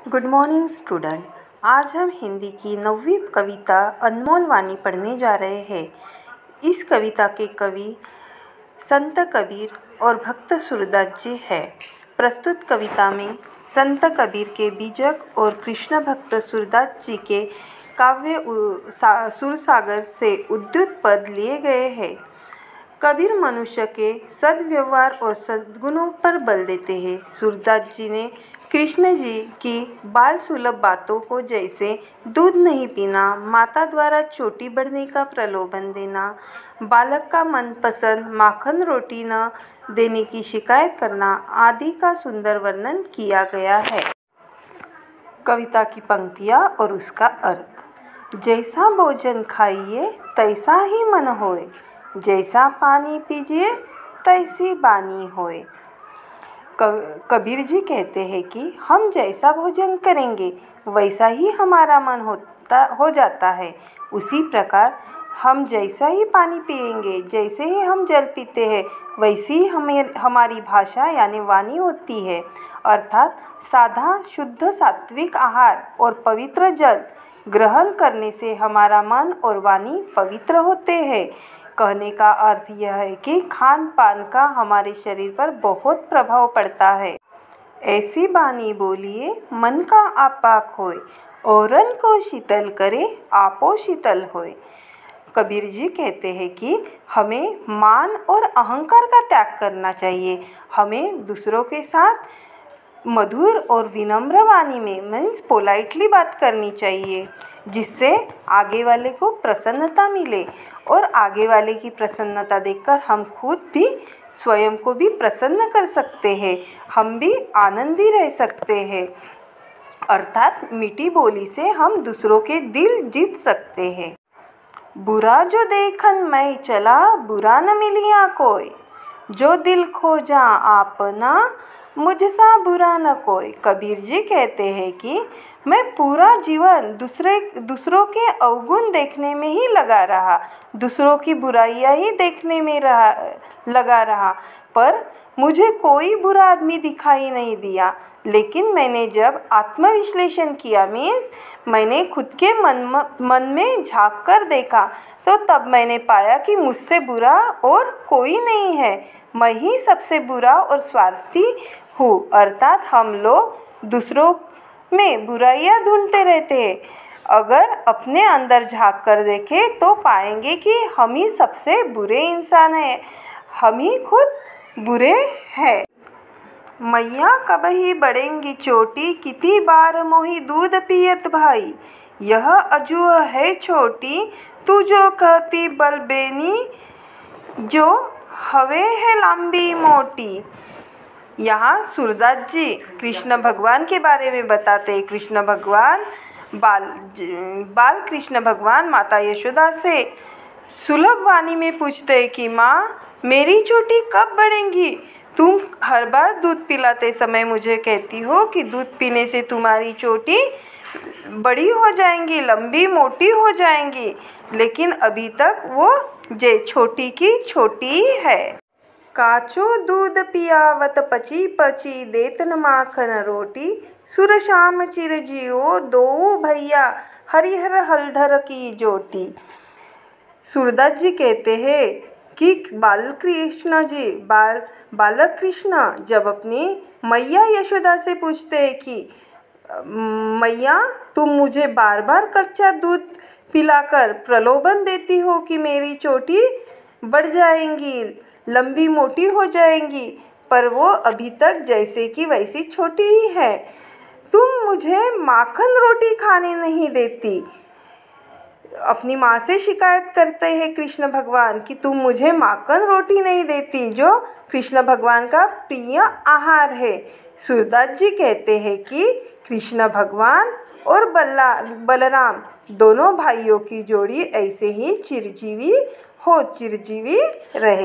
Good morning student. आज हम हिंदी की 9वीं कविता अनमोल वाणी पढ़ने जा रहे हैं। इस कविता के कवि संत कबीर और भक्त सूरदास जी है। प्रस्तुत कविता में संत कबीर के बीजक और कृष्ण भक्त सूरदास जी के काव्य सुरसागर से उद्धृत पद लिए गए हैं। कबीर मनुष्य के सद्व्यवहार और सद्गुणों पर बल देते हैं। सूरदास जी ने कृष्ण जी की बाल सुलभ बातों को, जैसे दूध नहीं पीना, माता द्वारा चोटी बढ़ने का प्रलोभन देना, बालक का मनपसंद माखन रोटी न देने की शिकायत करना आदि का सुंदर वर्णन किया गया है। कविता की पंक्तियाँ और उसका अर्थ। जैसा भोजन खाइए तैसा ही मन होए, जैसा पानी पीजिए तैसी बानी होए। कबीर जी कहते हैं कि हम जैसा भोजन करेंगे वैसा ही हमारा मन हो जाता है। उसी प्रकार हम जैसा ही पानी पिएंगे, जैसे ही हम जल पीते हैं, वैसी ही हमारी भाषा यानी वाणी होती है। अर्थात साधा शुद्ध सात्विक आहार और पवित्र जल ग्रहण करने से हमारा मन और वाणी पवित्र होते हैं। कहने का अर्थ यह है कि खान पान का हमारे शरीर पर बहुत प्रभाव पड़ता है। ऐसी बानी बोलिए मन का आपाक होए, औरन को शीतल करे आपो शीतल होए। कबीर जी कहते हैं कि हमें मान और अहंकार का त्याग करना चाहिए। हमें दूसरों के साथ मधुर और विनम्र वाणी में मीन्स पोलाइटली बात करनी चाहिए, जिससे आगे वाले को प्रसन्नता मिले और आगे वाले की प्रसन्नता देखकर हम खुद भी स्वयं को भी प्रसन्न कर सकते हैं, हम भी आनंदी रह सकते हैं। अर्थात मीठी बोली से हम दूसरों के दिल जीत सकते हैं। बुरा जो देखन मैं चला, बुरा न मिलिया कोई, जो दिल खोजा आपना, मुझसा बुरा न कोई। कबीर जी कहते हैं कि मैं पूरा जीवन दूसरों के अवगुण देखने में ही लगा रहा, दूसरों की बुराइयां ही देखने में लगा रहा, पर मुझे कोई बुरा आदमी दिखाई नहीं दिया। लेकिन मैंने जब आत्मविश्लेषण किया, मीन्स मैंने खुद के मन में झांक कर देखा, तो तब मैंने पाया कि मुझसे बुरा और कोई नहीं है, मैं ही सबसे बुरा और स्वार्थी हूँ। अर्थात हम लोग दूसरों में बुराइयां ढूंढते रहते हैं। अगर अपने अंदर झांक कर देखें तो पाएंगे कि हम ही सबसे बुरे इंसान हैं, हम ही खुद बुरे हैं। मैया कबही बढ़ेंगी चोटी, कितनी बार मोही दूध पियत भाई, यह अजू है छोटी, तू जो कहती बलबेनी, जो हवे है लंबी मोटी। यहाँ सूरदास जी कृष्ण भगवान के बारे में बताते हैं। कृष्ण भगवान बाल कृष्ण भगवान माता यशोदा से सुलभ वाणी में पूछते हैं कि माँ, मेरी चोटी कब बढ़ेंगी? तुम हर बार दूध पिलाते समय मुझे कहती हो कि दूध पीने से तुम्हारी चोटी बड़ी हो जाएंगी, लंबी मोटी हो जाएंगी, लेकिन अभी तक वो छोटी की छोटी है। काचो दूध पियावत पची पची, देतन माखन रोटी, सुर श्याम चिरजियो दो भैया, हरिहर हलधर की जोटी। सूरदास जी कहते हैं कि बालक कृष्ण जब अपनी मैया यशोदा से पूछते हैं कि मैया, तुम मुझे बार बार कच्चा दूध पिलाकर प्रलोभन देती हो कि मेरी चोटी बढ़ जाएंगी, लंबी मोटी हो जाएंगी, पर वो अभी तक जैसे कि वैसी छोटी ही है। तुम मुझे माखन रोटी खाने नहीं देती। अपनी माँ से शिकायत करते हैं कृष्ण भगवान कि तुम मुझे माखन रोटी नहीं देती, जो कृष्ण भगवान का प्रिय आहार है। सूरदास जी कहते हैं कि कृष्ण भगवान और बलराम दोनों भाइयों की जोड़ी ऐसे ही चिरजीवी रहे।